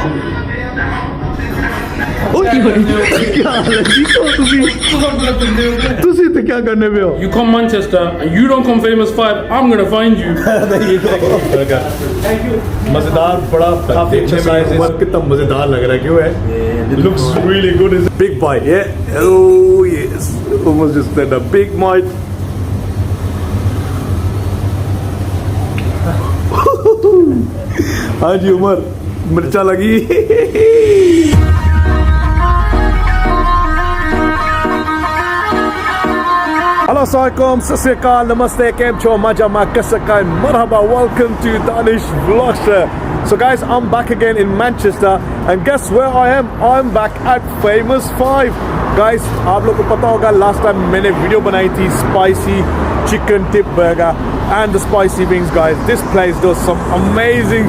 You come Manchester and you don't come famous 5, I'm gonna find you. There you go. मजेदार बड़ा काफी अच्छा size है कितना मजेदार लग रहा है क्यों है looks really good is a big bite yeah oh yes almost just said a big bite हाँ जी उमर मिर्चा लगी Hello, assalamualikum, sasriykaal, namaste, kemcho, mahjama, kasakai, marhaba. Welcome to DanishVlogsster. So guys, I'm back again in Manchester and guess where I am? I'm back at Famous 5. Guys, आप लोग को पता होगा last time मैंने video बनाई थी spicy chicken tip burger and the spicy wings guys. This place does some amazing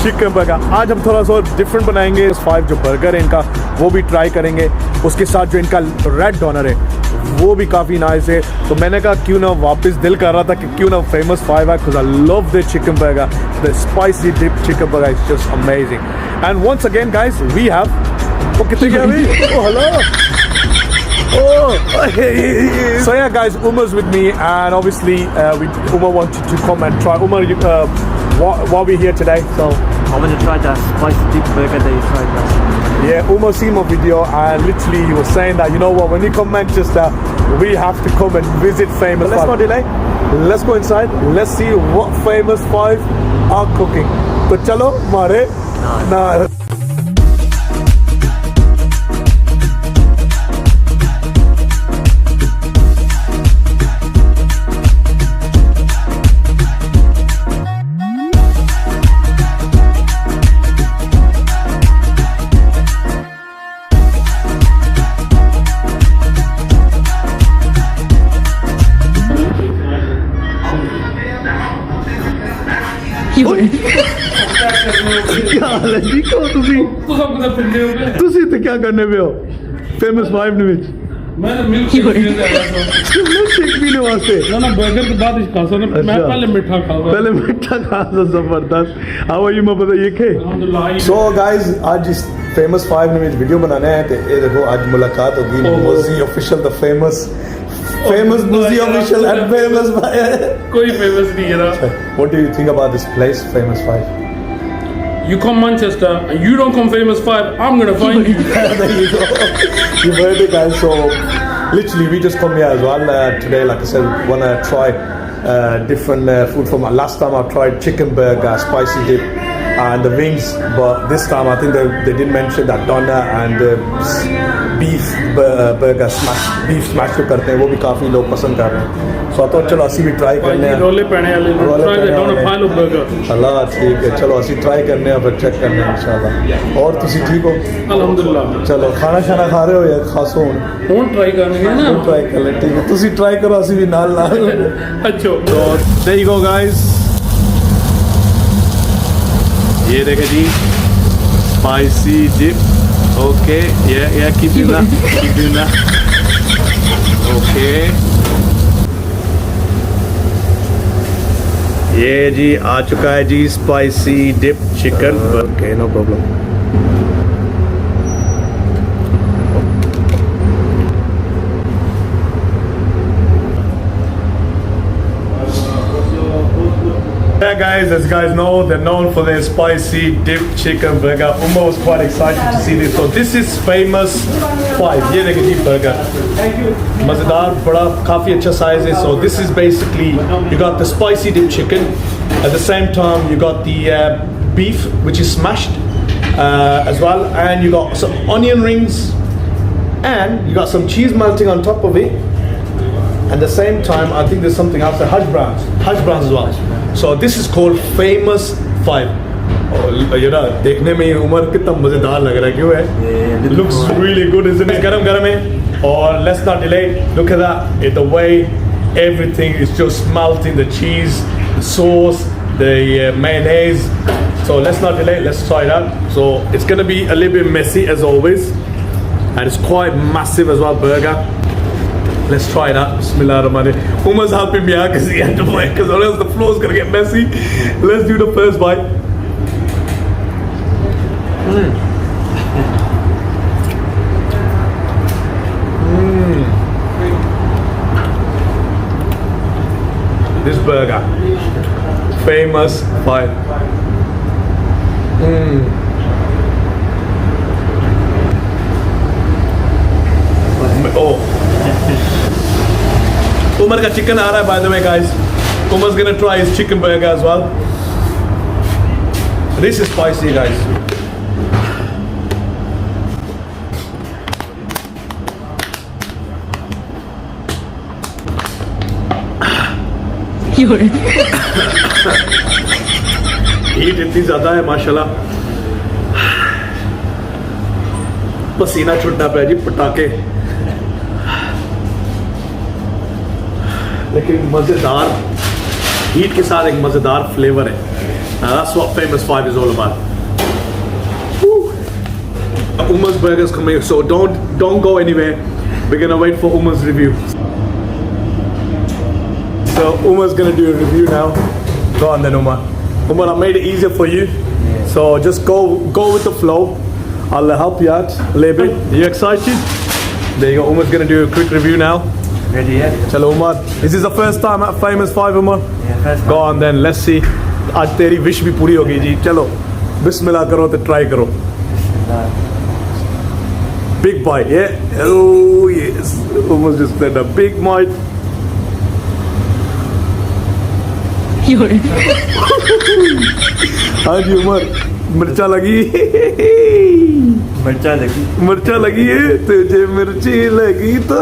chicken burger. आज हम थोड़ा सा डिफरेंट बनाएंगे. 5 जो बर्गर है इनका वो भी ट्राई करेंगे. उसके साथ जो इनका रेड डोनर है वो भी काफ़ी नाइस है. तो मैंने कहा क्यों ना वापस दिल कर रहा था कि क्यों ना फेमस 5 है because I love the chicken burger. The spicy dip chicken burger is just amazing. And once again guys we have वो कितने क्या अभी oh hello Oh, so yeah, guys, Umar's with me, and obviously, Umar wanted to come and try. Umar, why we here today? So I want to try that spicy deep burger that you tried last time. yeah, Umar seen my video, and literally he was saying that you know what, when you come Manchester, we have to come and visit Famous. Let's not delay. Let's go inside. Let's see what Famous 5 are cooking. So chalo, mare. Na. क्या हाल है जी को ਤੁਸੀਂ ਤੇ ਕੀ ਕਰਨੇ ਪਏ ਹੋ famous 5 ਦੇ ਵਿੱਚ मैं मिल्क शेक पीने जा रहा था. मिल्क शेक पीने वास्ते ना बर्गर के बाद खा सकता मैं पहले मीठा खा रहा. पहले मीठा खा था जबरदस्त. हाउ आर यू मैं पता ये खे सो गाइस आज इस फेमस 5 में वीडियो बनाने हैं तो ये देखो आज मुलाकात होगी मोजी ऑफिशियल द फेमस मोजी ऑफिशियल एंड फेमस कोई फेमस नहीं है ना. What do you think about this place famous 5? You come Manchester and you don't come famous 5, I'm gonna find you. There you go. You heard it guys. So literally we just come here as well today. Like I said, wanna try different food from last time I tried chicken burger, spicy dip and the wings, but this time I think they did mention that doner and beef burger smash, beef smash जो करते हैं वो भी काफ़ी लोग पसंद कर रहे हैं. So I thought चलो असी भी ट्राई करने हैं. रोले पहने वाले try the doner final burger. अल्लाह ठीक है चलो असी ट्राई करने हैं फिर चेक करने हैं इंशाल्लाह. और तुसी ठीक हो? अल्हम्दुलिल्लाह. चलो खाना शाना खा रहे हो या खासो ਹੁਣ ट्राई करने हैं ना. ट्राई कर ले ठीक है. तुसी ट्राई करो असी भी नाल अच्छा. तो there you go guys. ये देखे जी spicy dip. Okay yeah keep doing that okay ये जी आ चुका है जी spicy dip chicken. Okay no problem. Yeah guys, as you guys know, they're known for their spicy dip chicken burger. Umar was quite excited to see this. So this is Famous 5. ये देखिए जी burger. मज़ेदार बड़ा काफ़ी अच्छा size है. So this is basically you got the spicy dip chicken. At the same time you got the beef which is smashed as well, and you got some onion rings, and you got some cheese melting on top of it. At the same time, I think there's something else, the hash browns as well. So this is called Famous 5. You know, देखने में उमर कितना मजेदार लग रहा है क्यों है? It looks really good, isn't it? गरम है. और let's not delay. Look at that. The way everything is just melting, the cheese, the sauce, the mayonnaise. So let's not delay. Let's try it out. So it's gonna be a little bit messy as always, and it's quite massive as well, burger. Let's try it out. Bismillahirrahmanirrahim. Umar's helping me out because he had to wait because or else the floor's gonna get messy. Let's do the first bite. This burger, famous 5. Oh, Umar ka chicken aa raha hai, by the way, guys. Umar's gonna try his chicken burger as well. This is spicy, guys. Heat इतनी ज्यादा है माशाल्लाह, पसीना छुटना पे जी पटाखे, लेकिन मजेदार heat के साथ एक मजेदार फ्लेवर है. That's what famous 5 is all about. Umar's burgers coming, so don't go anywhere. We're gonna wait for Umar's review. So Umar's gonna do a review now. Go on then, Umar. Umar, I made it easier for you. So just go with the flow. I'll help you out a little bit. Are you excited? There you go. Umar's gonna do a quick review now. Ready, yeah? Chalo, Umar. Is this the first time at Famous 5, Umar? Yeah, first time. Go on then. Let's see. आज तेरी wish भी पूरी हो गई जी. चलो, बिस्मिल्लाह करो तो try करो. Big bite, yeah? Oh yes. Umar's just did a big bite. हाँ जी उमर, मिर्चा लगी. मिर्चा लगी है, तुझे मिर्ची लगी तो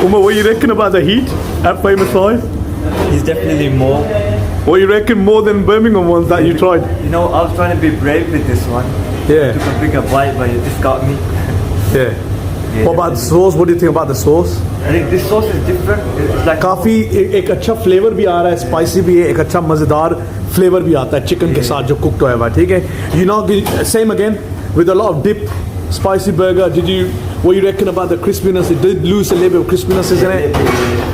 Umar, what you reckon about the heat at Famous 5? It's definitely more. What you reckon more than Birmingham ones that you tried? You know, I was trying to be brave with this one. Yeah. Took a bigger bite, but it just got me. Yeah. Yeah, What about the sauce? What do you think about the sauce? I think this sauce is different. It's like काफी एक अच्छा flavour भी आ रहा है, spicy भी है, एक अच्छा मजेदार फ्लेवर भी आता है चिकन के साथ जो कुक्ड हुआ है, ठीक है. You know, same again with a lot of dip, spicy burger. What you reckon about the crispiness? It did lose a little bit of crispiness, isn't it?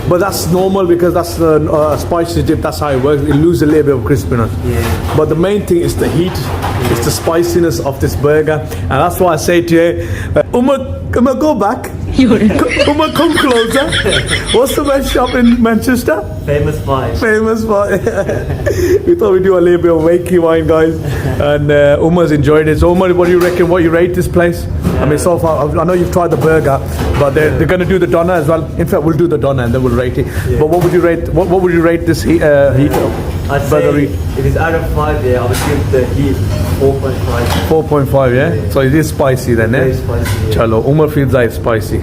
But that's normal because that's the spicy dip. That's how it works. It loses a little bit of crispiness. Yeah. But the main thing is the heat. It's the spiciness of this burger, and that's why I say to you, Umar, go back. Umar, come closer. What's the best shop in Manchester? Famous 5. Famous 5. We thought we'd do a little bit of wakey wine, guys, and Umar's enjoyed it. So Umar, what do you reckon? What you rate this place? I mean, so far, I know you've tried the burger, but they're going to do the doner as well. In fact, we'll do the doner and then we'll rate it. Yeah. But what would you rate? What would you rate this heat? I'd say if it's out of 5, yeah, I would give the heat 4.5. 4.5, yeah? So it is spicy then, eh? Very spicy, yeah. Chalo, Umar feels like it's spicy.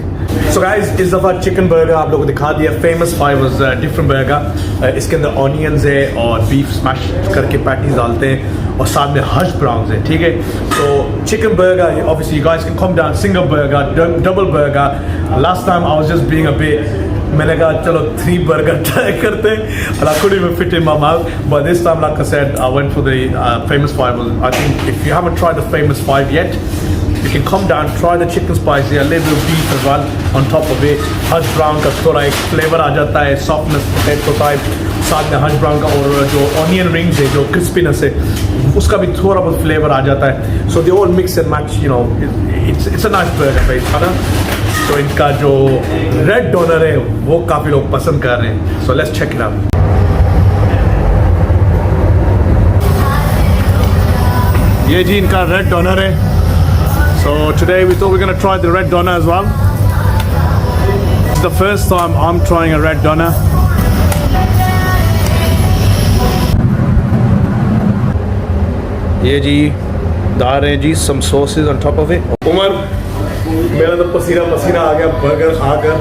So guys, इस दफ़ा chicken burger आप लोगों को दिखा दिया. Famous 5 was different burger. इसके अंदर onions है और बीफ स्मैश करके पैटीज डालते हैं और साथ में हश ब्राउन्स है, ठीक है. तो chicken burger, obviously you guys can come down, single burger, double burger. Last time I was just being a bit, मैंने कहा चलो 3 burger try करते हैं, and I couldn't even fit in my mouth. But this time, like I said, I went for the Famous 5. I think if you haven't tried the Famous 5 yet, you can come down, try the chicken spicy, a little bit of beef as well on top of it. Hush brown का थोड़ा एक flavor आ जाता है, softness potato type, साथ में hush brown का और जो onion rings है, जो crispiness है, उसका भी थोड़ा बहुत flavor आ जाता है. So they all mix and match, you know. It's a nice burger place, है ना. तो इनका जो red doner है, वो काफी लोग पसंद कर रहे हैं. So let's check it out. ये जी इनका red doner है. So today we thought we're going to try the red doner as well. It's the first time I'm trying a red doner. ये जी दाल है जी, some sauces on top of it. Umar, मेरा तो पसीना आ गया burger खाकर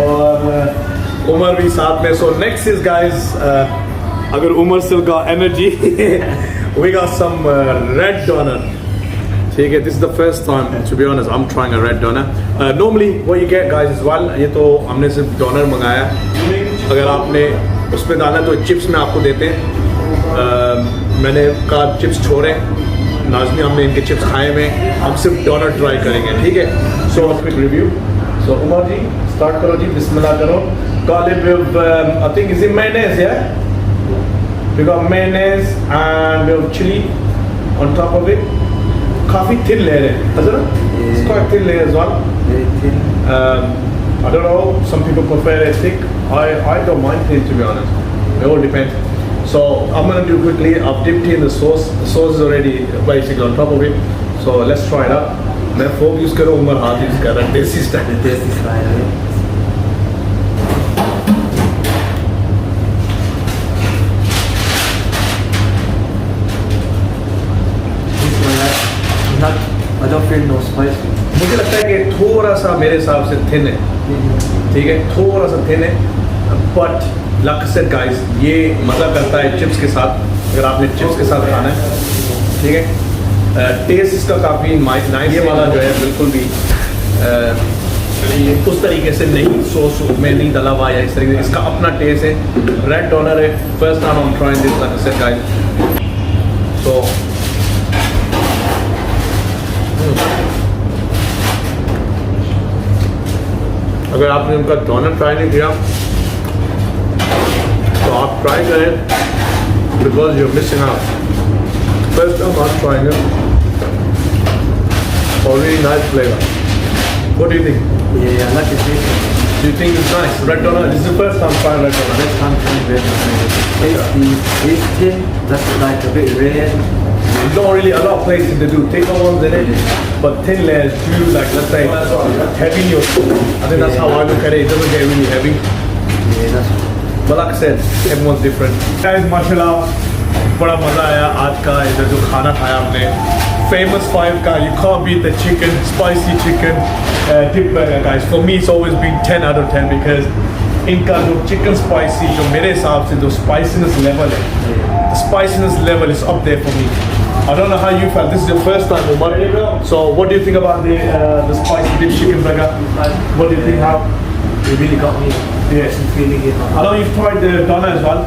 और उमर भी साथ में. So next is guys, अगर Umar still got energy, we got some red doner. ठीक है, this is the first time, to be honest, I'm trying a red doner. Normally, what you get, guys, as well, ये तो हमने सिर्फ doner मंगाया. अगर आपने उसमें डालना तो चिप्स में आपको देते हैं. मैंने कहा चिप्स छोड़े, नाज़मी हमने इनके चिप्स खाए हुए, हम सिर्फ doner ट्राई करेंगे, ठीक है. So a quick review. So Umar ji, start करो जी, बिस्मिल्लाह करो. Got it with, I think is it mayonnaise, yeah? We got mayonnaise and we have chili. on top of it. Coffee thin layer, isn't it? It's quite thin layer as well. Very thin. I don't know, some people prefer it thick. I don't mind thin, to be honest. It all depends. So I'm gonna do quickly. I've dipped in the sauce. The sauce is already basically on top of it. So let's try it out. मैं फोक use करूँ, उमर हाथ use कर रहा है देसी style. Tasty style. This one, I don't feel no spicy. मुझे लगता है कि थोड़ा सा मेरे हिसाब से थिन है, ठीक है, थोड़ा सा थिन है. But like I said guys, ये मज़ा करता है चिप्स के साथ. अगर आपने चिप्स के साथ खाना है, ठीक है. टेस्ट इसका काफ़ी नाइस. ये वाला जो है बिल्कुल भी उस तरीके से नहीं सॉस में नहीं डला हुआ या इस तरीके से. इसका अपना टेस्ट है. रेड डोनर है. First time I'm trying this, like I said guys. So अगर आपने उनका डोनर ट्राई नहीं किया तो आप ट्राई करें, because you're missing out. First time I'm trying it. Already nice flavor. What do you think? Yeah, I like the taste. Do you think it's nice? Red donut. This is the first time trying red donut. Next time try red. It's thin. That's like a bit rare. You don't really, a lot of places they do thicker ones in it, but thin layers do, like let's say heavy in your food. I think that's how I look at it. It doesn't get really heavy. Yeah, that's. But like I said, everyone's different. Guys, mashallah, बड़ा मज़ा आया आज का इधर जो खाना खाया हमने. Famous 5 का, you can't beat the chicken, spicy chicken dip burger guys. For me it's always been 10 out of 10 because इनका जो chicken spicy जो मेरे हिसाब से जो spiciness level है, the spiciness level is up there for me. I don't know how you felt. This is your first time, Omar. So what do you think about the spicy dip chicken burger? What do you think? How? It really got me. Yes. Feeling it. I know you've tried the doner as well.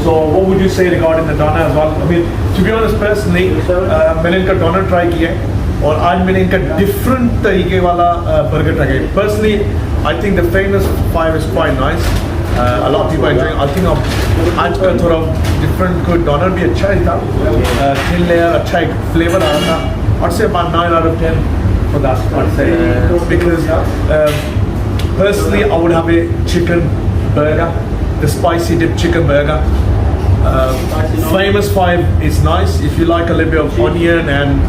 So what would you say regarding the doner as well? I mean, to be honest, personally, मैंने इनका doner try किया है और आज मैंने इनका different तरीके वाला burger try किया. Personally, I think the famous 5 is quite nice. A lot of people are enjoying. I think आज का थोड़ा different कोई doner भी अच्छा ही था. Thin layer अच्छा एक flavor आ रहा था. I'd say about 9 out of 10 for that. I'd say because personally, I would have a chicken burger, the spicy dip chicken burger. Famous 5 is nice. If you like a little bit of onion and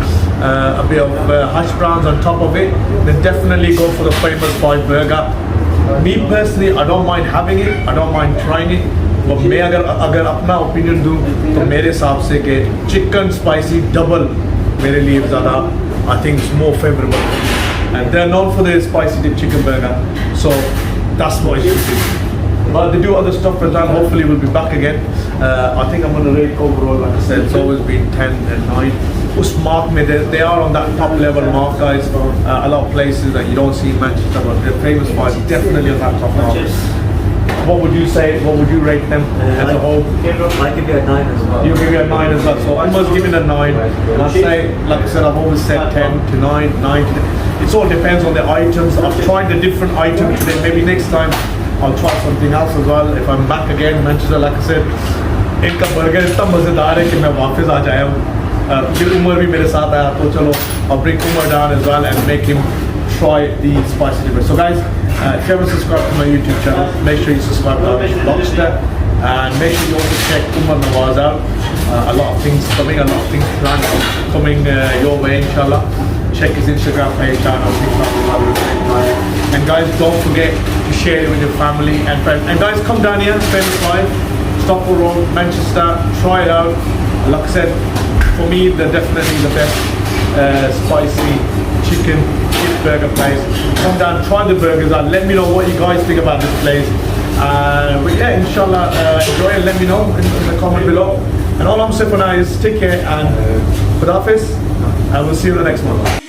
a bit of hash browns on top of it, then definitely go for the famous 5 burger. Me personally, I don't mind having it. I don't mind trying it. But मैं अगर अपना opinion दूँ तो मेरे हिसाब से कि chicken spicy double मेरे लिए ज़्यादा I think it's more favorable. And they're known for their spicy dip chicken burger, so that's what it should be. But they do other stuff as well. Hopefully we'll be back again. I think I'm going to rate overall, like I said, it's always been 10 and 9. Us mark me, they are on that top level mark guys. A lot of places that you don't see in Manchester, but they're famous for it, definitely on that top mark. What would you say, what would you rate them as a whole? I give it a 9 as well. You give it a 9 as well, so I must give it a 9. And I say, like I said, I've always said 10 to 9, 9 to 10. It all depends on the items. I've tried the different items today. Maybe next time I'll try something else as well. If I'm back again in Manchester, like I said, इनका burger इतना मज़ेदार है कि मैं वापस आ जाया हूँ. फिर उमर भी मेरे साथ आया तो चलो I'll bring Umar down as well and make him try the spicy dip. So guys, if you haven't subscribed to my YouTube channel, make sure you subscribe to DanishVlogsster and make sure you also check Umar Nawaz out. A lot of things coming, a lot of things planned coming your way, inshallah. Check his Instagram page out on TikTok. And guys, don't forget to share it with your family and friends. And guys, come down here, Famous 5, Stockport Road, Manchester, try it out. Like I said, for me, they're definitely the best spicy chicken dip burger place. Come down, try the burgers out. Let me know what you guys think about this place. But yeah, inshallah, enjoy and let me know in the comment below. And all I'm saying for now is take care and Khud Hafiz. I will see you in the next one.